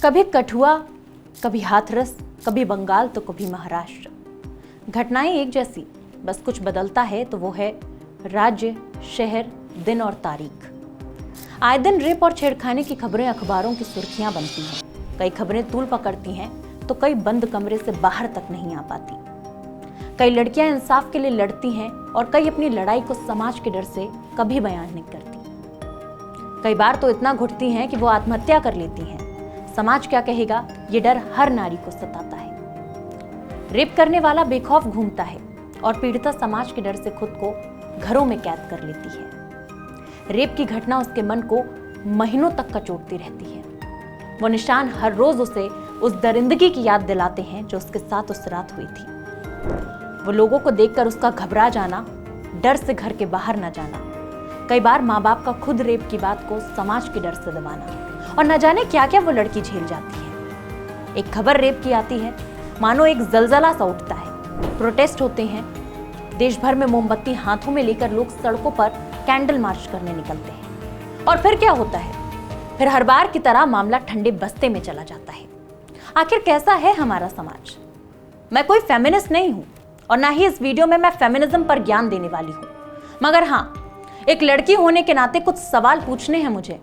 कभी कठुआ, कभी हाथरस, कभी बंगाल तो कभी महाराष्ट्र। घटनाएं एक जैसी, बस कुछ बदलता है तो वो है राज्य, शहर, दिन और तारीख। आए दिन रेप और छेड़खानी की खबरें अखबारों की सुर्खियां बनती हैं। कई खबरें तूल पकड़ती हैं तो कई बंद कमरे से बाहर तक नहीं आ पाती। कई लड़कियां इंसाफ के लिए लड़ती हैं और कई अपनी लड़ाई को समाज के डर से कभी बयान नहीं करती। कई बार तो इतना घुटती हैं कि वो आत्महत्या कर लेती हैं। समाज क्या कहेगा, ये डर हर नारी को सताता है। रेप करने वाला बेखौफ घूमता है और पीड़िता समाज के डर से खुद को घरों में कैद कर लेती है। रेप की घटना उसके मन को महीनों तक कचोटती रहती है। वो निशान हर रोज उसे उस दरिंदगी की याद दिलाते हैं जो उसके साथ उस रात हुई थी। वो लोगों को देखकर उसका घबरा जाना, डर से घर के बाहर न जाना, कई बार माँ बाप का खुद रेप की बात को समाज के डर से दबाना, और न जाने क्या क्या वो लड़की झेल जाती है। एक खबर रेप की आती है, मानो एक जलजला सा उठता है। प्रोटेस्ट होते हैं, देश भर में मोमबत्ती हाथों में लेकर लोग सड़कों पर कैंडल मार्च करने निकलते हैं। और फिर क्या होता है? फिर हर बार की तरह मामला ठंडे बस्ते में चला जाता है। आखिर कैसा है हमारा समाज? मैं कोई फेमिनिस्ट नहीं हूं और ना ही इस वीडियो में मैं फेमिनिज्म पर ज्ञान देने वाली हूं, मगर हाँ, एक लड़की होने के नाते कुछ सवाल पूछने हैं मुझे।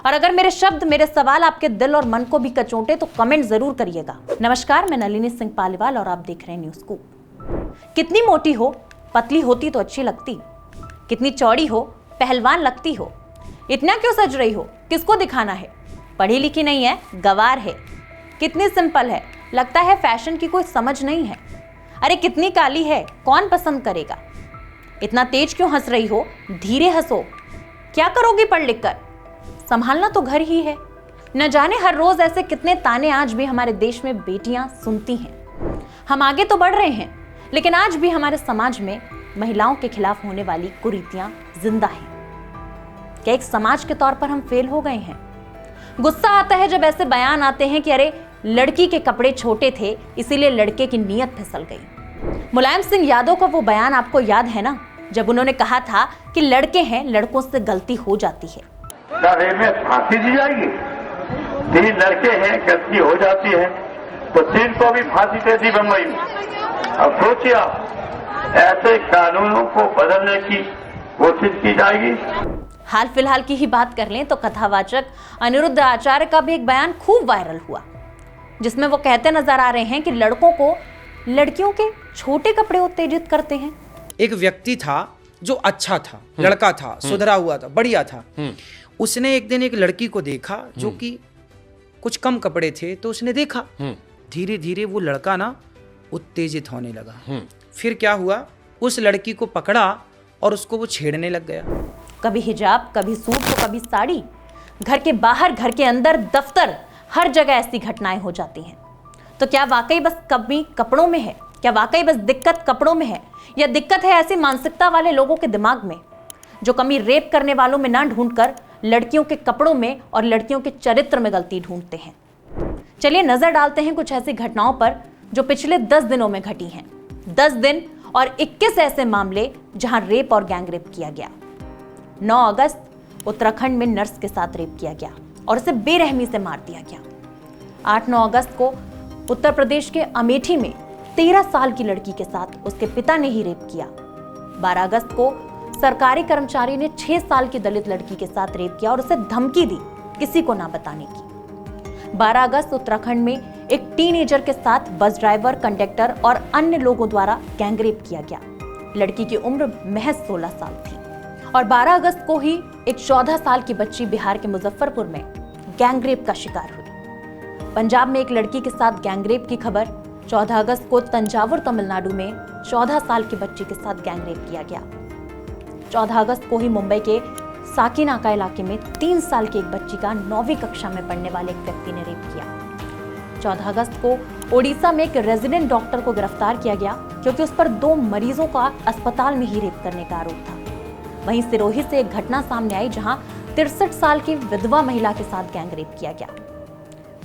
और अगर मेरे शब्द, मेरे सवाल आपके दिल और मन को भी कचोटे तो कमेंट जरूर करिएगा। नमस्कार, मैं नलिनी सिंह पालीवाल और आप देख रहे हैं न्यूज़ स्कूप। कितनी मोटी हो, पतली होती तो अच्छी लगती। कितनी चौड़ी हो, पहलवान लगती हो। इतना क्यों सज रही हो, किसको दिखाना है? पढ़ी लिखी नहीं है, गवार है। कितनी सिंपल है, लगता है फैशन की कोई समझ नहीं है। अरे कितनी काली है, कौन पसंद करेगा? इतना तेज क्यों हंस रही हो, धीरे हंसो। क्या करोगी पढ़ लिख कर? संभालना तो घर ही है। न जाने हर रोज ऐसे कितने ताने आज भी हमारे देश में बेटियां सुनती हैं। हम आगे तो बढ़ रहे हैं, लेकिन आज भी हमारे समाज में महिलाओं के खिलाफ होने वाली कुरीतियां जिंदा हैं। क्या एक समाज के तौर पर हम फेल हो गए हैं? गुस्सा आता है जब ऐसे बयान आते हैं कि अरे लड़की के कपड़े छोटे थे इसीलिए लड़के की नीयत फिसल गई। मुलायम सिंह यादव का वो बयान आपको याद है ना, जब उन्होंने कहा था कि लड़के हैं, लड़कों से गलती हो जाती है। रेप में फांसी दी जाएगी? 3 लड़के हैं, गलती हो जाती है तो 3 को भी फांसी दे दी बम्बई में। अब सोचिए आप, ऐसे कानूनों को बदलने की कोशिश की जाएगी। हाल फिलहाल की ही बात कर लें तो कथावाचक अनिरुद्ध आचार्य का भी एक बयान खूब वायरल हुआ, जिसमें वो कहते नजर आ रहे हैं कि लड़कों को लड़कियों के छोटे कपड़े उत्तेजित करते हैं। एक व्यक्ति था जो अच्छा था, लड़का था, सुधरा हुआ था, बढ़िया था। उसने एक दिन एक लड़की को देखा जो कि कुछ कम कपड़े थे, तो उसने देखा। धीरे धीरे वो लड़का ना उत्तेजित होने लगा। फिर क्या हुआ, उस लड़की को पकड़ा और उसको वो छेड़ने लग गया। कभी हिजाब, कभी सूट तो कभी साड़ी। घर के बाहर, घर के अंदर, दफ्तर, हर जगह ऐसी घटनाएं हो जाती हैं। तो क्या वाकई बस कमी कपड़ों में है? क्या वाकई बस दिक्कत कपड़ों में है, या दिक्कत है ऐसी मानसिकता वाले लोगों के दिमाग में जो कमी रेप करने वालों में ना ढूंढकर लड़कियों के कपड़ों में और लड़कियों के चरित्र में गलती ढूंढते हैं? चलिए नजर डालते हैं कुछ ऐसी घटनाओं पर जो पिछले 10 दिनों में घटी हैं। 10 दिन और 21 ऐसे मामले जहां रेप और गैंग रेप किया गया। 9 अगस्त उत्तराखंड में नर्स के साथ रेप किया गया और उसे बेरहमी से मार दिया गया। 8-9 अगस्त को उत्तर प्रदेश के अमेठी में 13 साल की लड़की के साथ उसके पिता ने ही रेप किया। 12 अगस्त को सरकारी कर्मचारी ने 6 साल की दलित लड़की के साथ रेप किया और उसे धमकी दी किसी को ना बताने की। 12 अगस्त उत्तराखंड में एक टीनेजर के साथ बस ड्राइवर, कंडक्टर और अन्य लोगों द्वारा गैंग रेप किया गया। लड़की की उम्र महज 16 साल थी। और 12 अगस्त को ही एक 14 साल की बच्ची बिहार के मुजफ्फरपुर में गैंग रेप का शिकार हुई। पंजाब में एक लड़की के साथ गैंग रेप की खबर। 14 अगस्त को तंजावुर, तमिलनाडु में 14 साल की बच्ची के साथ गैंग रेप किया गया। 14 अगस्त को ही मुंबई के साकीनाका इलाके में 3 साल की एक बच्ची का 9वीं कक्षा में पढ़ने वाले एक व्यक्ति ने रेप किया। 14 अगस्त को ओडिशा में एक रेजिडेंट डॉक्टर को गिरफ्तार किया गया क्योंकि उस पर 2 मरीजों का अस्पताल में ही रेप करने का आरोप था। वहीं सिरोही से एक घटना सामने आई जहां 63 साल की विधवा महिला के साथ गैंग रेप किया गया।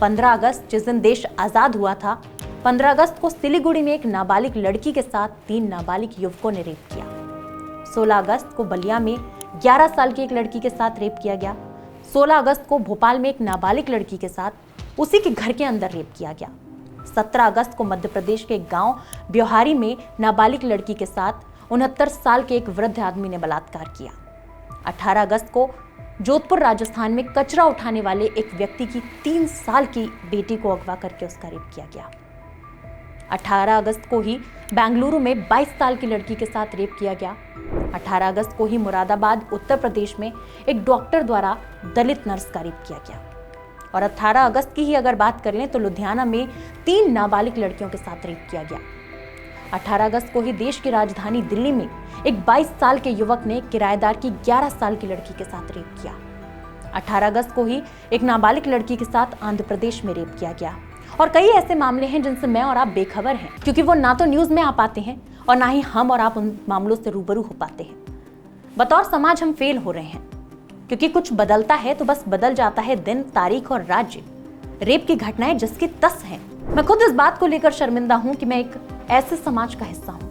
15 अगस्त, जिस दिन देश आजाद हुआ था, 15 अगस्त को सिलीगुड़ी में एक नाबालिग लड़की के साथ 3 नाबालिग युवकों ने रेप किया। 16 अगस्त को बलिया में 11 साल की एक लड़की के साथ रेप किया गया। 16 अगस्त को भोपाल में एक नाबालिग लड़की के साथ उसी के घर के अंदर रेप किया गया। 17 अगस्त को मध्य प्रदेश के गांव ब्योहारी में नाबालिग लड़की के साथ 69 साल के एक वृद्ध आदमी ने बलात्कार किया। 18 अगस्त को जोधपुर राजस्थान में कचरा उठाने वाले एक व्यक्ति की 3 साल की बेटी को अगवा करके उसका रेप किया गया। 18 अगस्त को ही बेंगलुरु में 22 साल की लड़की के साथ रेप किया गया। 18 अगस्त को ही मुरादाबाद उत्तर प्रदेश में एक डॉक्टर द्वारा दलित नर्स का रेप किया गया। और 18 अगस्त की ही अगर बात करें तो लुधियाना में 3 नाबालिग लड़कियों के साथ रेप किया गया। 18 अगस्त को ही देश की राजधानी दिल्ली में एक 22 साल के युवक ने किराएदार की 11 साल की लड़की के साथ रेप किया। 18 अगस्त को ही एक नाबालिग लड़की के साथ आंध्र प्रदेश में रेप किया गया। और कई ऐसे मामले हैं जिनसे मैं और आप बेखबर हैं, क्योंकि वो ना तो न्यूज में आ पाते हैं और ना ही हम और आप उन मामलों से रूबरू हो पाते हैं। बतौर समाज हम फेल हो रहे हैं, क्योंकि कुछ बदलता है तो बस बदल जाता है दिन, तारीख और राज्य। रेप की घटनाएं जिसकी तस हैं। मैं खुद इस बात को लेकर शर्मिंदा हूं कि मैं एक ऐसे समाज का हिस्सा हूं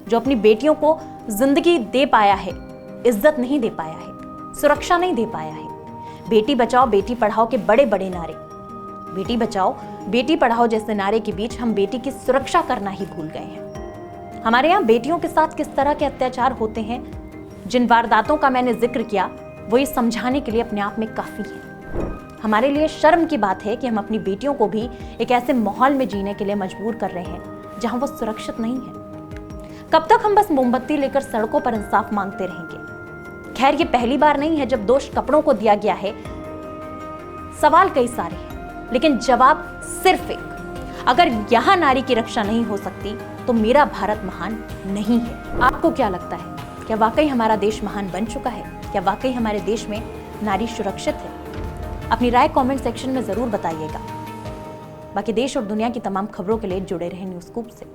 जो अपनी बेटियों को जिंदगी दे पाया है, इज्जत नहीं दे पाया है, सुरक्षा नहीं दे पाया है। बेटी बचाओ बेटी पढ़ाओ के बड़े बड़े नारे, बेटी बचाओ बेटी पढ़ाओ जैसे नारे के बीच हम बेटी की सुरक्षा करना ही भूल गए हैं। हमारे यहाँ बेटियों के साथ किस तरह के अत्याचार होते हैं, जिन वारदातों का मैंने जिक्र किया, वो ये समझाने के लिए अपने आप में काफी है। हमारे लिए शर्म की बात है कि हम अपनी बेटियों को भी एक ऐसे माहौल में जीने के लिए मजबूर कर रहे हैं जहां वो सुरक्षित नहीं है। कब तक हम बस मोमबत्ती लेकर सड़कों पर इंसाफ मांगते रहेंगे? खैर, ये पहली बार नहीं है जब दोष कपड़ों को दिया गया है। सवाल कई सारे हैं, लेकिन जवाब सिर्फ एक। अगर यहां नारी की रक्षा नहीं हो सकती तो मेरा भारत महान नहीं है। आपको क्या लगता है? क्या वाकई हमारा देश महान बन चुका है? क्या वाकई हमारे देश में नारी सुरक्षित है? अपनी राय कमेंट सेक्शन में जरूर बताइएगा। बाकी देश और दुनिया की तमाम खबरों के लिए जुड़े रहें न्यूज़ स्कूप से।